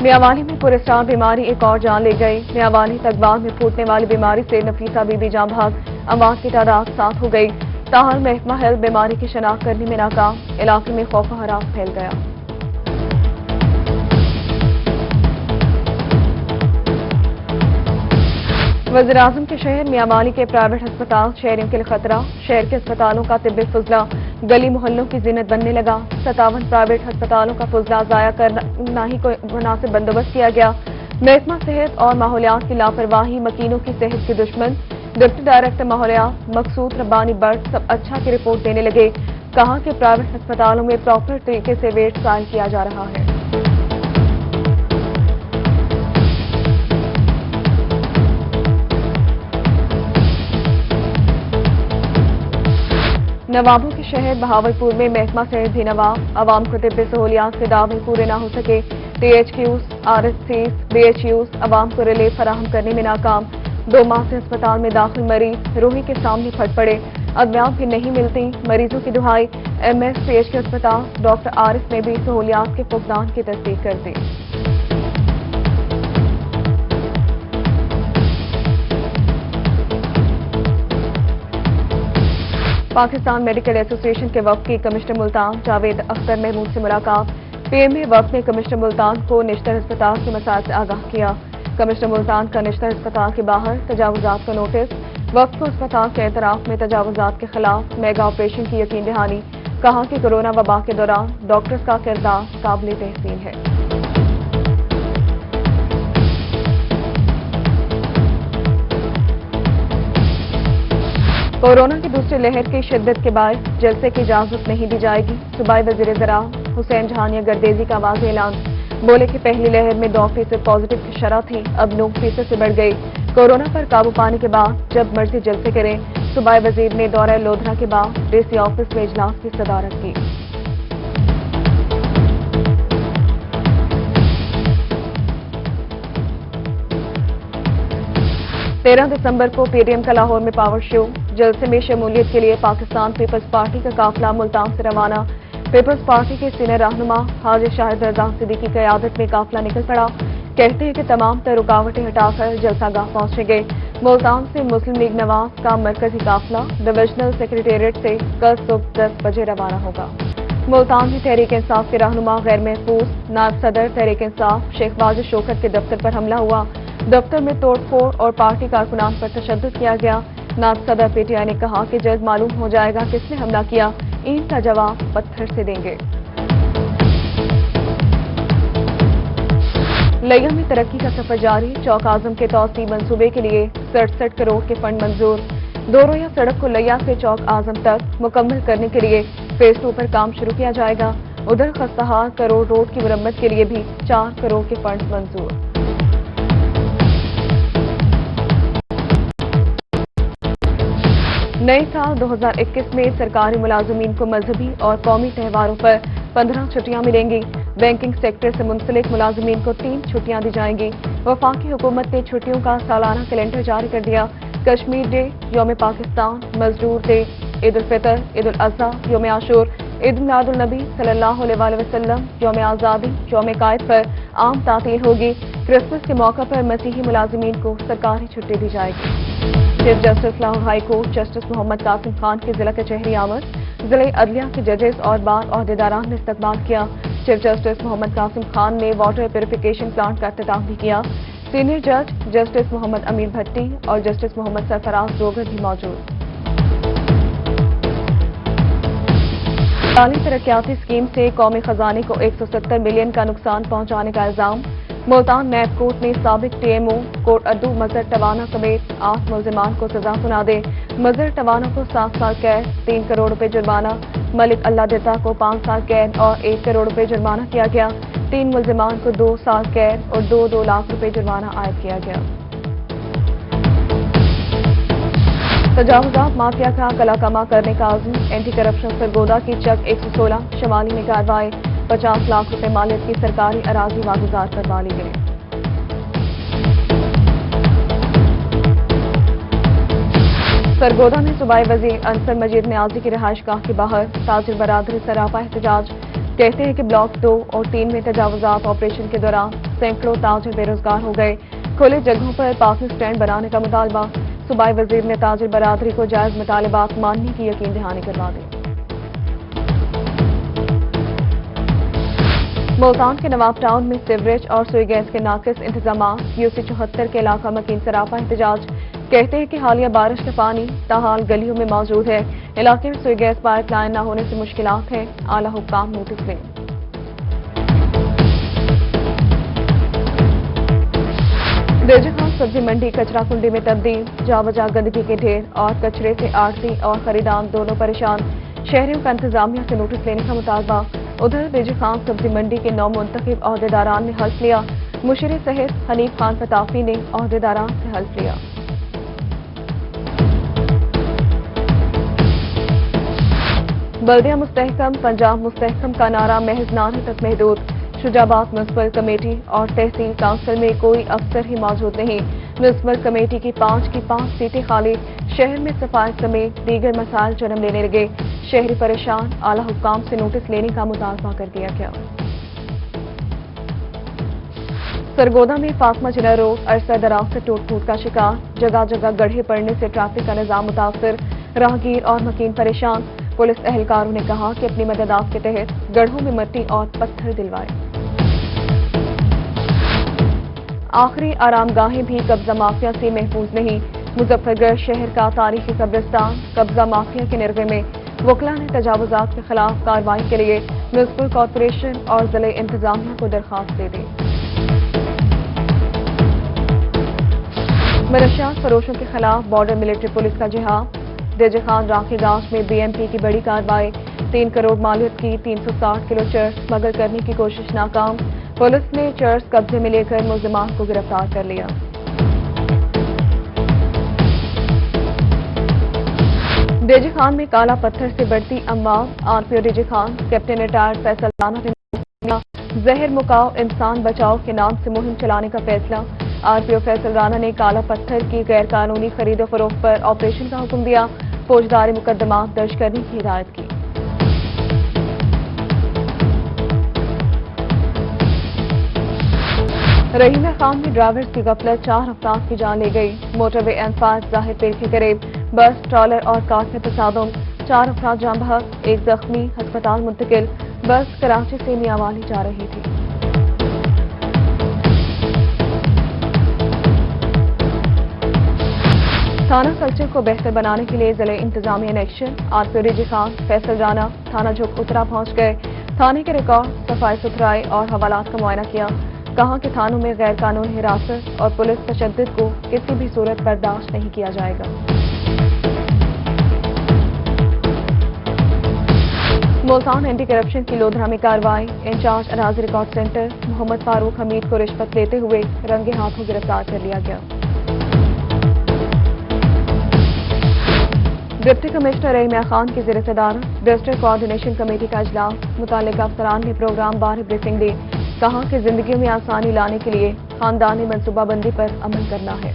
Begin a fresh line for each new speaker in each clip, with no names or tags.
मियांवाली में पुरस्कार बीमारी एक और जान ले गई। मियांवाली तगवाल में फूटने वाली बीमारी से नफीसा बीबी जान भाग, अमवात की तादाद 7 हो गई। ताहल महकमा हेल्थ बीमारी की शनाख्त करने में नाकाम, इलाके में खौफ हरास फैल गया। वज़ीर-ए-आज़म के शहर मियांवाली के प्राइवेट अस्पताल शहरियों के लिए खतरा। शहर के अस्पतालों का तिब्बी फुजला गली मोहल्लों की जीनत बनने लगा। 57 प्राइवेट अस्पतालों का फुजला जाया करना ही कोई मुनासिब बंदोबस्त किया गया। महकमा सेहत और माहौलियात की लापरवाही मकीनों की सेहत के दुश्मन। डिप्टी डायरेक्टर माहौलियात मकसूद रब्बानी बट सब अच्छा की रिपोर्ट देने लगे। कहा कि प्राइवेट अस्पतालों में प्रॉपर तरीके से वेट कायम किया जा रहा है। नवाबों के शहर बहावलपुर में महकमा सेहत भी नवाब, आवाम को तिब्बी सहूलियात से दावे पूरे न हो सके। THQs, RSCs, BHUs आवाम को रिलीफ फराहम करने में नाकाम। 2 माह से अस्पताल में दाखिल मरीज रूही के सामने फट पड़े। अद्वियात भी नहीं मिलती, मरीजों की दुहाई। MSCH के अस्पताल डॉक्टर आरिफ ने भी सहूलियात के फुकदान की तस्दीक कर दी। पाकिस्तान मेडिकल एसोसिएशन के वफ्द की कमिश्नर मुल्तान जावेद अख्तर महमूद से मुलाकात। PMA वफ्द ने कमिश्नर मुल्तान को निश्तर अस्पताल के मसाइल से आगाह किया। कमिश्नर मुल्तान का निश्तर अस्पताल के बाहर तजावुजात का नोटिस। वफ्द को अस्पताल के एतराफ में तजावुजात के खिलाफ मेगा ऑपरेशन की यकीन दहानी। कहा कि कोरोना वबा के दौरान डॉक्टर्स का किरदार काबिल तहसीन है। कोरोना की दूसरी लहर की शिद्दत के बाद जलसे की इजाजत नहीं दी जाएगी। सूबाई वज़ीर ज़राअत हुसैन जहानिया गर्देजी का वाज़ेह ऐलान। बोले कि पहली लहर में 2% पॉजिटिव की शरह थी, अब 9% से बढ़ गई। कोरोना पर काबू पाने के बाद जब मर्जी जलसे करें। सूबाई वज़ीर ने दौरा लोधरा के बाद DC ऑफिस में इजलास की सदारत की। तेरह दिसंबर को PDM का लाहौर में पावर शो। जलसे में शमूलियत के लिए पाकिस्तान पीपल्स पार्टी का काफिला मुल्तान से रवाना। पीपल्स पार्टी के सीनियर रहनुमा हाजी शाहिद रजा सिद्दीकी की क़यादत में काफिला निकल पड़ा। कहते हैं कि तमाम तर रुकावटें हटाकर जलसागाह पहुंचेंगे। मुल्तान से मुस्लिम लीग नवाज का मरकजी काफिला डिविजनल सेक्रेटेरिएट से कल सुबह 10 बजे रवाना होगा। मुल्तान में तहरीक इंसाफ के रहनुमा गैर महफूज नायब सदर तहरीक इंसाफ शेख वाजिद शौकत के दफ्तर पर हमला हुआ। दफ्तर में तोड़फोड़ और पार्टी कारकुनान पर तशद्दुद किया गया। नायब सदर PTI ने कहा कि जल्द मालूम हो जाएगा किसने हमला किया, ईंट का जवाब पत्थर से देंगे। लिया में तरक्की का सफर जारी। चौक आजम के तौसी मंसूबे के लिए 67 करोड़ के फंड मंजूर। 2 रोया सड़क को लिया से चौक आजम तक मुकम्मल करने के लिए फेज 2 पर काम शुरू किया जाएगा। उधर खस्ताहार करोड़ रोड की मुरम्मत के लिए भी 4 करोड़ के फंड मंजूर। नए साल 2021 में सरकारी मुलाजमीन को मजहबी और कौमी त्योहारों पर 15 छुट्टियां मिलेंगी। बैंकिंग सेक्टर से मुंसलिक मुलाजमीन को 3 छुट्टियां दी जाएंगी। वफाकी हुकूमत ने छुट्टियों का सालाना कैलेंडर जारी कर दिया। कश्मीर डे, यौम पाकिस्तान, मजदूर डे, ईद उल फितर, ईद उल अज़हा, यौम आशूर, ईद मिलादुल नबी सल्लल्लाहु अलैहि वसल्लम, यौम आज़ादी, यौम कायद पर आम तातील होगी। क्रिसमस के मौका पर मसीही मुलाजमीन को सरकारी छुट्टी दी जाएगी। Chief justice Lahore high court justice Mohammad Qasim Khan की जिला कचहरी आमद। जिले अदलिया के जजेस और बार अहदेदारान ने इस्तकबाल किया। चीफ जस्टिस मोहम्मद कासिम खान ने वाटर प्यूरिफिकेशन प्लांट का इफ्तिताह भी किया। सीनियर जज जस्टिस मोहम्मद अमीर भट्टी और जस्टिस मोहम्मद सरफराज डोगर भी मौजूद। ताली तरक्याती स्कीम से कौमी खजाने को 170 मिलियन का नुकसान पहुंचाने का इल्जाम। मुल्तान मैप कोर्ट ने साबिक TMO कोर्ट अद्दू मजहर टवाना समेत 8 मुल्जिमान को सजा सुना दे। मजहर टवाना को 7 साल कैद, 3 करोड़ रुपए जुर्माना। मलिक अल्लाह दिता को 5 साल कैद और 1 करोड़ रुपए जुर्माना किया गया। 3 मुल्जिमान को 2 साल कैद और 2-2 लाख रुपए जुर्माना आयद किया गया। तजावुजात माफिया का कलाकमा करने का आज़म। एंटी करप्शन सरगोदा की चक 116 शमाली में कार्रवाई। 50 लाख रुपए मालियत की सरकारी अराजी वागुजार करवा ली गई। सरगोदा में सूबाई वजीर अंसर मजीद न्याजी की रिहाइश गाह के बाहर ताजिर बरादरी सरापा एहतजाज। कहते हैं कि ब्लॉक 2 और 3 में तजावुजात ऑपरेशन के दौरान सैकड़ों ताजिर बेरोजगार हो गए। खुले जगहों पर पार्किंग स्टैंड बनाने का मुतालबा। सूबाई वजीर ने ताजिर बरादरी को जायज मुतालबात मानने की यकीन दहानी करवा दी। मुल्तान के नवाब टाउन में सीवरेज और सुई गैस के नाकिस इंतजाम। यूसी 74 के इलाका मकीन सरापा एहतजाज। कहते हैं कि हालिया बारिश का पानी ताहाल गलियों में मौजूद है। इलाके में सुई गैस पाइपलाइन न होने से मुश्किलात है। आला हुक्काम नोटिस लें। देजी खान सब्जी मंडी कचरा कुंडी में तब्दील। जावजा गंदगी के ढेर और कचरे से आड़ती और खरीदार दोनों परेशान। शहरियों का इंतजामिया से नोटिस लेने का मुतालबा। उधर देजी खान सब्जी मंडी के 9 मुंतखब अहदेदारान ने हल्फ लिया। मुशरी सहित हनीफ खान फताफी ने अहदेदारान से हल्फ लिया। बल्दिया मुस्तहकम पंजाब मुस्तहकम का नारा महज नारे तक महदूद। शुजाबाद म्युनिसिपल कमेटी और तहसील काउंसिल में कोई अफसर ही मौजूद नहीं। म्युनिसिपल कमेटी की 5 सीटें खाली। शहर में सफाई समेत दीगर मसाइल जन्म लेने लगे। शहरी परेशान। आला हुक्काम से नोटिस लेने का मुतालबा कर दिया गया। सरगोदा में फातिमा जिन्ना रोड अरसा दराज से टूट फूट का शिकार। जगह जगह गड्ढे पड़ने से ट्रैफिक का निजाम मुतासर। राहगीर और मकीन परेशान। पुलिस एहलकारों ने कहा कि अपनी मददात के तहत गड्ढों में मिट्टी और पत्थर दिलवाए। आखिरी आरामगाहें भी कब्जा माफिया से महफूज नहीं। मुजफ्फरगढ़ शहर का तारीखी कब्रिस्तान कब्जा माफिया के निर्गे में। वकला ने तजावुजात के खिलाफ कार्रवाई के लिए म्युनिसिपल कॉरपोरेशन और जिले इंतजामिया को दरखास्त दे दी। मनशियात फरोशों के खिलाफ बॉर्डर मिलिट्री पुलिस का जिहाद। देजी खान राखी गांव में बीएमपी की बड़ी कार्रवाई। 3 करोड़ मालियत की 360 किलो चर्स स्मगल करने की कोशिश नाकाम। पुलिस ने चर्स कब्जे में लेकर मुल्जिमान को गिरफ्तार कर लिया। देजी खान में काला पत्थर से बढ़ती अमवात। RPO DG Khan captain retired Faisal Rana ने जहर मुकाओ इंसान बचाओ के नाम से मुहिम चलाने का फैसला। आरपीओ फैसल राना ने काला पत्थर की गैर कानूनी खरीदो फरोख्त पर ऑपरेशन का हुक्म दिया। फौजदारी मुकदमा दर्ज करने की हिदायत की। रहीमा खान में ड्राइवर्स की गफलत 4 अफराद की जान ले गई। मोटरवे M5 जाहिर पीर के करीब बस ट्रॉलर और कार में तसादुम। 4 अफराद जान बहक 1 जख्मी अस्पताल मुंतकिल। बस कराची से मियांवाली जा रही थी। थाना कल्चर को बेहतर बनाने के लिए जिले इंतजामिया ने action. RPO DG Khan Faisal Rana थाना झुक उतरा पहुंच गए। थाने के रिकॉर्ड सफाई सुथराई और हवालात का मुआयना किया। कहा कि थानों में गैर कानूनी हिरासत और पुलिस तशद्दुद को किसी भी सूरत बर्दाश्त नहीं किया जाएगा। मुल्तान एंटी करप्शन की लोधरा में कार्रवाई। इंचार्ज अराजी रिकॉर्ड सेंटर मोहम्मद फारूक हमीद को रिश्वत लेते हुए रंगे हाथों गिरफ्तार कर लिया गया। डिप्टी कमिश्नर रहीमा खान की ज़ेर सदारत डिस्ट्रिक्ट कोऑर्डिनेशन कमेटी का इजलास। मुताल्लिका अफसरान ने प्रोग्राम बारे ब्रीफिंग दी। कहा कि जिंदगी में आसानी लाने के लिए खानदानी मनसूबाबंदी पर अमल करना है।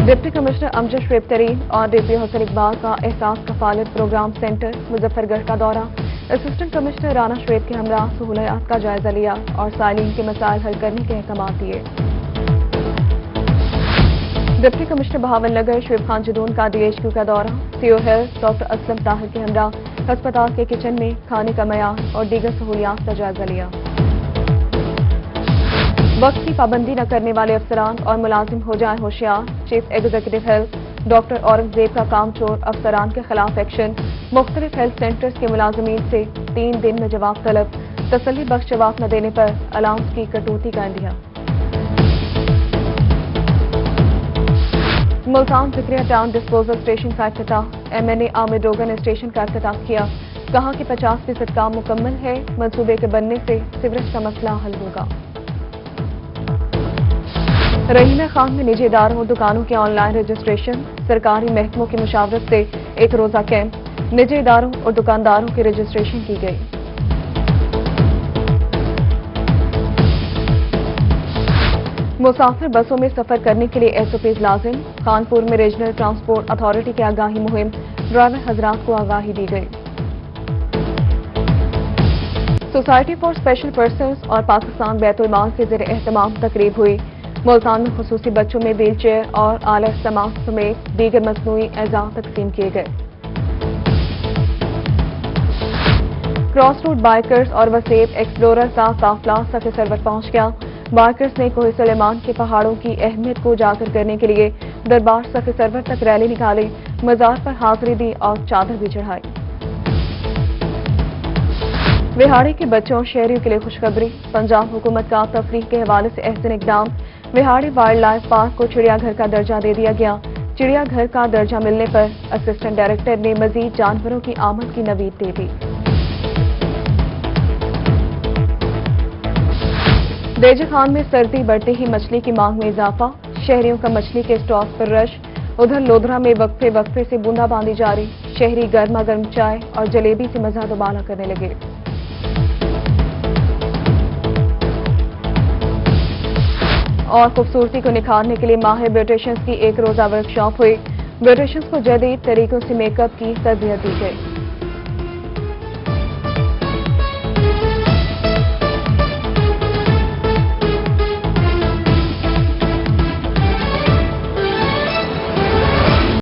डिप्टी कमिश्नर अमजद शुएब तरीन और डीपीओ हसन इकबाल का एहसास कफालत प्रोग्राम सेंटर मुजफ्फरगढ़ का दौरा। असिस्टेंट कमिश्नर राना शुएब के हमरा सहूलियात का जायजा लिया और साइलिन के मसाइल हल करने के अहकाम दिए। डिप्टी कमिश्नर बहावलनगर शुएब खान जदून का DHQ का दौरा। CO health doctor Aslam Tahir के हमरा अस्पताल के किचन में खाने का मयार और दीगर सहूलियात का जायजा लिया। वक्त की पाबंदी न करने वाले अफसरान और मुलाजिम हो जाए होशियार। Chief executive health doctor Aurangzeb का कामचोर अफसरान के खिलाफ एक्शन। मुख्तलिफ हेल्थ सेंटर्स के मुलाजमीन से 3 दिन में जवाब तलब। तसल्ली बख्श जवाब न देने पर अलाउंस की कटौती का India. Multan Zakariya town disposal station का इफ्तिताह। MNA आमिर डोगर ने स्टेशन का इफ्तिताह किया। कहा कि 50% काम मुकम्मल है। मंसूबे के बनने से सीवरेज का मसला हल होगा। रहीमा खान में निजी इदारों और दुकानों के ऑनलाइन रजिस्ट्रेशन। सरकारी महकमों की मुशावरत से 1 रोजा कैंप निजी इदारों और दुकानदारों की रजिस्ट्रेशन की गई। मुसाफिर बसों में सफर करने के लिए SOPs लाजिम। कानपुर में रीजनल ट्रांसपोर्ट अथॉरिटी की आगाही मुहिम। ड्राइवर हजरात को आगाही दी गई। सोसाइटी फॉर स्पेशल पर्सन्स और पाकिस्तान बैतुल माल के ज़ेर एहतमाम तकरीब हुई। मुल्तान में खुसूसी बच्चों में व्हील चेयर और आला इस्तेमाल समेत दीगर मसनूई एजाज तकसीम किए गए। क्रॉस रोड बाइकर्स और वसेब एक्सप्लोरर का काफिला सफ़े सरवर पहुंच गया। बाइकर्स ने कोहे सुलेमान के पहाड़ों की अहमियत को उजागर करने के लिए दरबार सफ़े सरवर तक रैली निकाली, मजार पर हाजिरी दी और चादर भी चढ़ाई। विहाड़े के बच्चों शहरियों के लिए खुशखबरी। पंजाब हुकूमत का तफरीह के हवाले से अहसन इकदाम। विहाड़े वाइल्ड लाइफ पार्क को चिड़ियाघर का दर्जा दे दिया गया। चिड़ियाघर का दर्जा मिलने पर असिस्टेंट डायरेक्टर ने मजीद जानवरों की आमद की नवीद दे दी। देजा खान में सर्दी बढ़ते ही मछली की मांग में इजाफा। शहरियों का मछली के स्टॉक पर रश। उधर लोधरा में वक्फे वक्फे से बूंदाबांदी जारी। शहरी गर्मा गर्म चाय और जलेबी से मजा दुबाला करने लगे। और खूबसूरती को निखारने के लिए माहिर ब्यूटिशियंस की एक रोजा वर्कशॉप हुई। ब्यूटिशियंस को जदीद तरीकों से मेकअप की तरबियत दी गई।